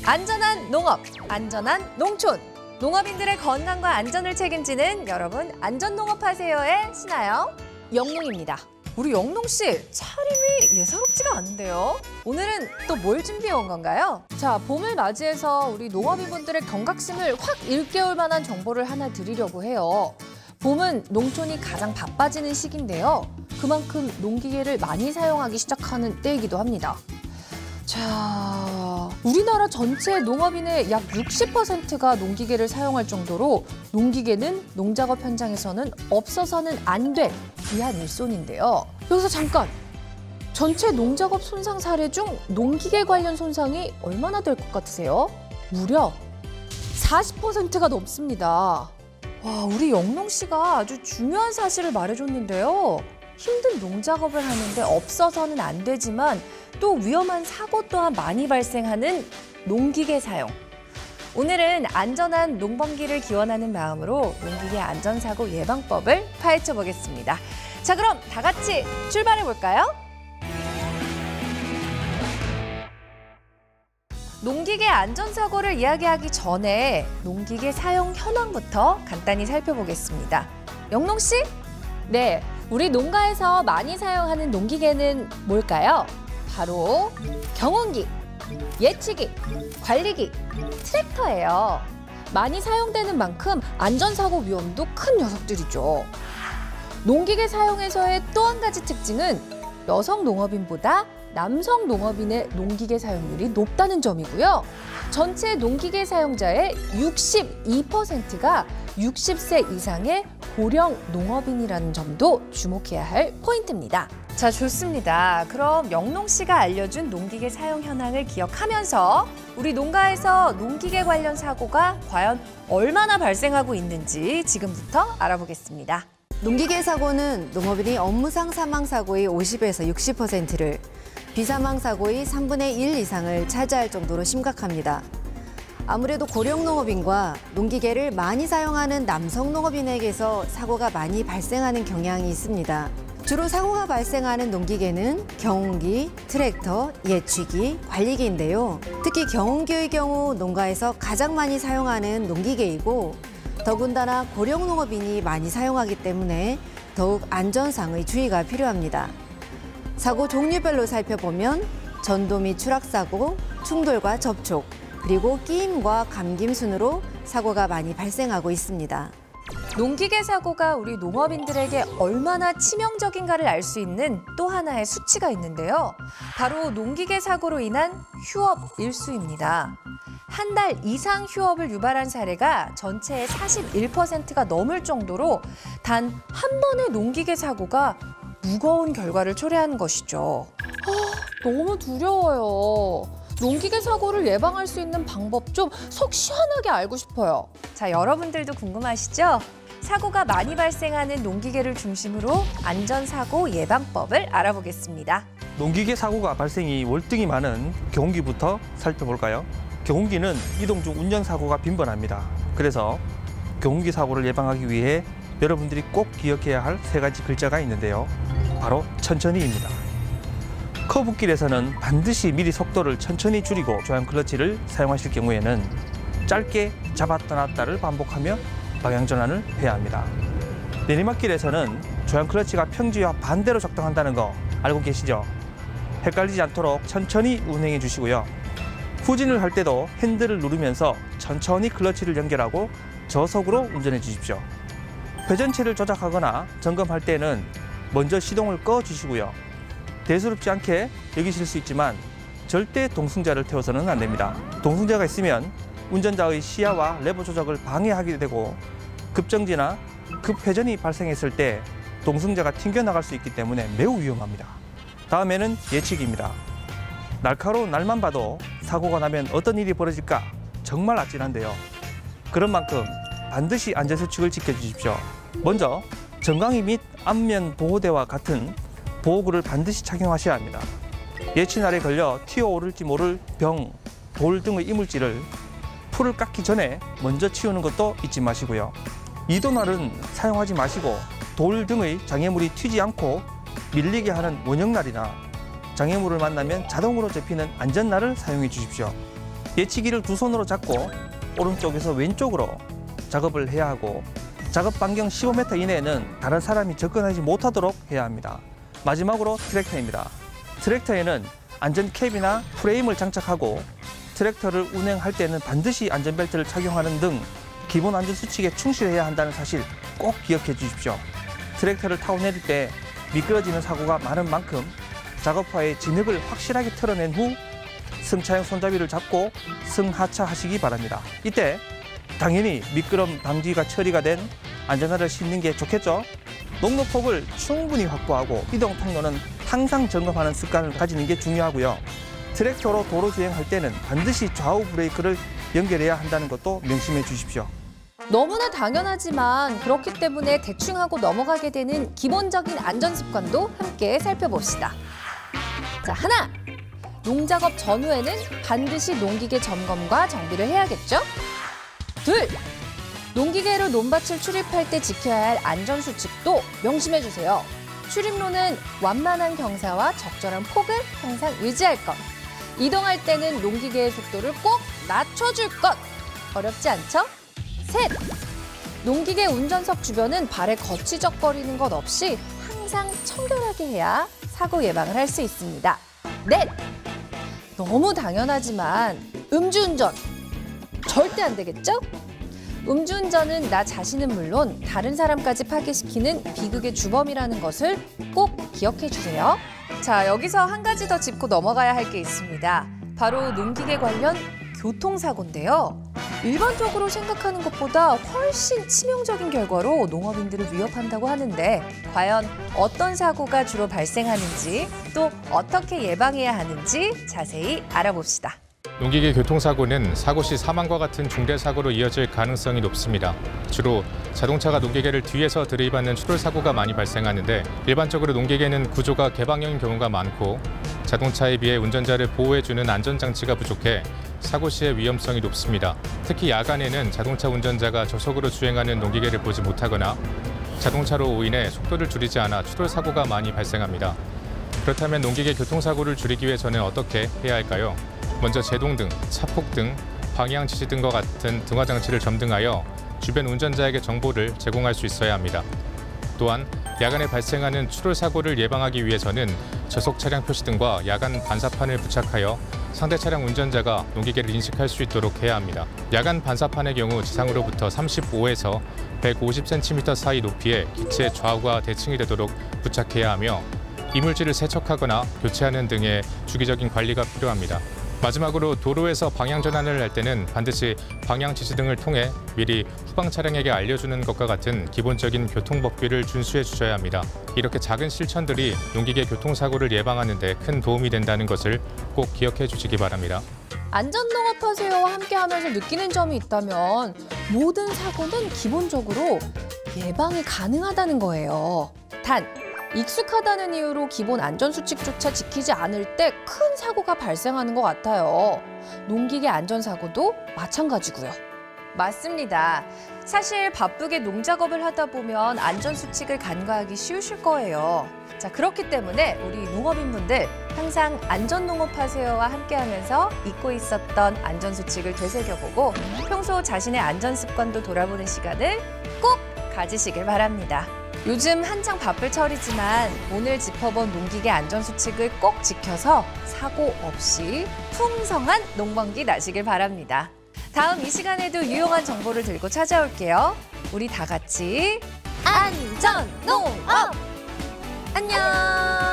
안전한 농업, 안전한 농촌. 농업인들의 건강과 안전을 책임지는 여러분 안전농업하세요의 신하영, 영농입니다. 우리 영농 씨, 차림이 예사롭지가 않은데요? 오늘은 또 뭘 준비해 온 건가요? 자, 봄을 맞이해서 우리 농업인분들의 경각심을 확 일깨울 만한 정보를 하나 드리려고 해요. 봄은 농촌이 가장 바빠지는 시기인데요. 그만큼 농기계를 많이 사용하기 시작하는 때이기도 합니다. 자, 우리나라 전체 농업인의 약 60%가 농기계를 사용할 정도로 농기계는 농작업 현장에서는 없어서는 안 될 귀한 일손인데요. 여기서 잠깐! 전체 농작업 손상 사례 중 농기계 관련 손상이 얼마나 될 것 같으세요? 무려 40%가 넘습니다. 와, 우리 영농 씨가 아주 중요한 사실을 말해줬는데요. 힘든 농작업을 하는데 없어서는 안 되지만 또 위험한 사고 또한 많이 발생하는 농기계 사용. 오늘은 안전한 농번기를 기원하는 마음으로 농기계 안전사고 예방법을 파헤쳐 보겠습니다. 자, 그럼 다 같이 출발해 볼까요? 농기계 안전사고를 이야기하기 전에 농기계 사용 현황부터 간단히 살펴보겠습니다. 영농 씨? 네, 우리 농가에서 많이 사용하는 농기계는 뭘까요? 바로 경운기, 예치기, 관리기, 트랙터예요. 많이 사용되는 만큼 안전사고 위험도 큰 녀석들이죠. 농기계 사용에서의 또 한 가지 특징은 여성 농업인보다 남성 농업인의 농기계 사용률이 높다는 점이고요. 전체 농기계 사용자의 62%가 60세 이상의 고령 농업인이라는 점도 주목해야 할 포인트입니다. 자, 좋습니다. 그럼 영농 씨가 알려준 농기계 사용 현황을 기억하면서 우리 농가에서 농기계 관련 사고가 과연 얼마나 발생하고 있는지 지금부터 알아보겠습니다. 농기계 사고는 농업인이 업무상 사망 사고의 50에서 60%를, 비사망 사고의 3분의 1 이상을 차지할 정도로 심각합니다. 아무래도 고령 농업인과 농기계를 많이 사용하는 남성 농업인에게서 사고가 많이 발생하는 경향이 있습니다. 주로 사고가 발생하는 농기계는 경운기, 트랙터, 예치기, 관리기인데요. 특히 경운기의 경우 농가에서 가장 많이 사용하는 농기계이고 더군다나 고령 농업인이 많이 사용하기 때문에 더욱 안전상의 주의가 필요합니다. 사고 종류별로 살펴보면 전도 및 추락사고, 충돌과 접촉, 그리고 끼임과 감김 순으로 사고가 많이 발생하고 있습니다. 농기계 사고가 우리 농업인들에게 얼마나 치명적인가를 알 수 있는 또 하나의 수치가 있는데요. 바로 농기계 사고로 인한 휴업 일수입니다. 한 달 이상 휴업을 유발한 사례가 전체의 41%가 넘을 정도로 단 한 번의 농기계 사고가 무거운 결과를 초래하는 것이죠. 너무 두려워요. 농기계 사고를 예방할 수 있는 방법 좀 속 시원하게 알고 싶어요. 자, 여러분들도 궁금하시죠? 사고가 많이 발생하는 농기계를 중심으로 안전사고 예방법을 알아보겠습니다. 농기계 사고가 발생이 월등히 많은 경운기부터 살펴볼까요? 경운기는 이동 중 운전사고가 빈번합니다. 그래서 경운기 사고를 예방하기 위해 여러분들이 꼭 기억해야 할 세 가지 글자가 있는데요. 바로 천천히입니다. 커브길에서는 반드시 미리 속도를 천천히 줄이고 조향 클러치를 사용하실 경우에는 짧게 잡았다 놨다를 반복하며 방향 전환을 해야 합니다. 내리막길에서는 조향 클러치가 평지와 반대로 작동한다는 거 알고 계시죠? 헷갈리지 않도록 천천히 운행해 주시고요. 후진을 할 때도 핸들을 누르면서 천천히 클러치를 연결하고 저속으로 운전해 주십시오. 회전체를 조작하거나 점검할 때는 먼저 시동을 꺼 주시고요. 대수롭지 않게 여기실 수 있지만 절대 동승자를 태워서는 안 됩니다. 동승자가 있으면 운전자의 시야와 레버 조작을 방해하게 되고 급정지나 급회전이 발생했을 때 동승자가 튕겨나갈 수 있기 때문에 매우 위험합니다. 다음에는 예측입니다. 날카로운 날만 봐도 사고가 나면 어떤 일이 벌어질까 정말 아찔한데요. 그런 만큼 반드시 안전수칙을 지켜주십시오. 먼저 정강이 및 안면 보호대와 같은 보호구를 반드시 착용하셔야 합니다. 예치날에 걸려 튀어오를지 모를 병, 돌 등의 이물질을 풀을 깎기 전에 먼저 치우는 것도 잊지 마시고요. 이도날은 사용하지 마시고 돌 등의 장애물이 튀지 않고 밀리게 하는 원형날이나 장애물을 만나면 자동으로 접히는 안전날을 사용해 주십시오. 예치기를 두 손으로 잡고 오른쪽에서 왼쪽으로 작업을 해야 하고 작업 반경 15m 이내에는 다른 사람이 접근하지 못하도록 해야 합니다. 마지막으로 트랙터입니다. 트랙터에는 안전캡이나 프레임을 장착하고 트랙터를 운행할 때는 반드시 안전벨트를 착용하는 등 기본 안전수칙에 충실해야 한다는 사실 꼭 기억해 주십시오. 트랙터를 타고 내릴 때 미끄러지는 사고가 많은 만큼 작업화의 진흙을 확실하게 털어낸 후 승차용 손잡이를 잡고 승하차하시기 바랍니다. 이때 당연히 미끄럼 방지가 처리가 된 안전화를 신는 게 좋겠죠. 녹로폭을 충분히 확보하고 이동 통로는 항상 점검하는 습관을 가지는 게 중요하고요. 트랙터로 도로 주행할 때는 반드시 좌우 브레이크를 연결해야 한다는 것도 명심해 주십시오. 너무나 당연하지만 그렇기 때문에 대충 하고 넘어가게 되는 기본적인 안전 습관도 함께 살펴봅시다. 자, 하나, 농작업 전후에는 반드시 농기계 점검과 정비를 해야겠죠? 둘, 농기계로 논밭을 출입할 때 지켜야 할 안전수칙도 명심해 주세요. 출입로는 완만한 경사와 적절한 폭을 항상 유지할 것. 이동할 때는 농기계의 속도를 꼭 낮춰줄 것. 어렵지 않죠? 셋, 농기계 운전석 주변은 발에 거치적거리는 것 없이 항상 청결하게 해야 사고 예방을 할 수 있습니다. 넷, 너무 당연하지만 음주운전 절대 안 되겠죠? 음주운전은 나 자신은 물론 다른 사람까지 파괴시키는 비극의 주범이라는 것을 꼭 기억해 주세요. 자, 여기서 한 가지 더 짚고 넘어가야 할 게 있습니다. 바로 농기계 관련 교통사고인데요. 일반적으로 생각하는 것보다 훨씬 치명적인 결과로 농업인들을 위협한다고 하는데 과연 어떤 사고가 주로 발생하는지 또 어떻게 예방해야 하는지 자세히 알아봅시다. 농기계 교통사고는 사고 시 사망과 같은 중대사고로 이어질 가능성이 높습니다. 주로 자동차가 농기계를 뒤에서 들이받는 추돌사고가 많이 발생하는데 일반적으로 농기계는 구조가 개방형인 경우가 많고 자동차에 비해 운전자를 보호해주는 안전장치가 부족해 사고 시의 위험성이 높습니다. 특히 야간에는 자동차 운전자가 저속으로 주행하는 농기계를 보지 못하거나 자동차로 인해 속도를 줄이지 않아 추돌사고가 많이 발생합니다. 그렇다면 농기계 교통사고를 줄이기 위해서는 어떻게 해야 할까요? 먼저 제동등, 차폭등, 방향지시 등과 같은 등화장치를 점등하여 주변 운전자에게 정보를 제공할 수 있어야 합니다. 또한 야간에 발생하는 추돌사고를 예방하기 위해서는 저속 차량 표시등과 야간 반사판을 부착하여 상대 차량 운전자가 농기계를 인식할 수 있도록 해야 합니다. 야간 반사판의 경우 지상으로부터 35에서 150cm 사이 높이의 기체 좌우가 대칭이 되도록 부착해야 하며 이물질을 세척하거나 교체하는 등의 주기적인 관리가 필요합니다. 마지막으로 도로에서 방향 전환을 할 때는 반드시 방향 지시 등을 통해 미리 후방 차량에게 알려주는 것과 같은 기본적인 교통법규를 준수해 주셔야 합니다. 이렇게 작은 실천들이 농기계 교통사고를 예방하는 데 큰 도움이 된다는 것을 꼭 기억해 주시기 바랍니다. 안전농업하세요와 함께하면서 느끼는 점이 있다면 모든 사고는 기본적으로 예방이 가능하다는 거예요. 단, 익숙하다는 이유로 기본 안전수칙조차 지키지 않을 때 큰 사고가 발생하는 것 같아요. 농기계 안전사고도 마찬가지고요. 맞습니다. 사실 바쁘게 농작업을 하다 보면 안전수칙을 간과하기 쉬우실 거예요. 자, 그렇기 때문에 우리 농업인분들 항상 안전농업하세요와 함께하면서 잊고 있었던 안전수칙을 되새겨보고 평소 자신의 안전습관도 돌아보는 시간을 꼭 가지시길 바랍니다. 요즘 한창 바쁠 철이지만 오늘 짚어본 농기계 안전수칙을 꼭 지켜서 사고 없이 풍성한 농번기 나시길 바랍니다. 다음 이 시간에도 유용한 정보를 들고 찾아올게요. 우리 다 같이 안전농업! 안녕!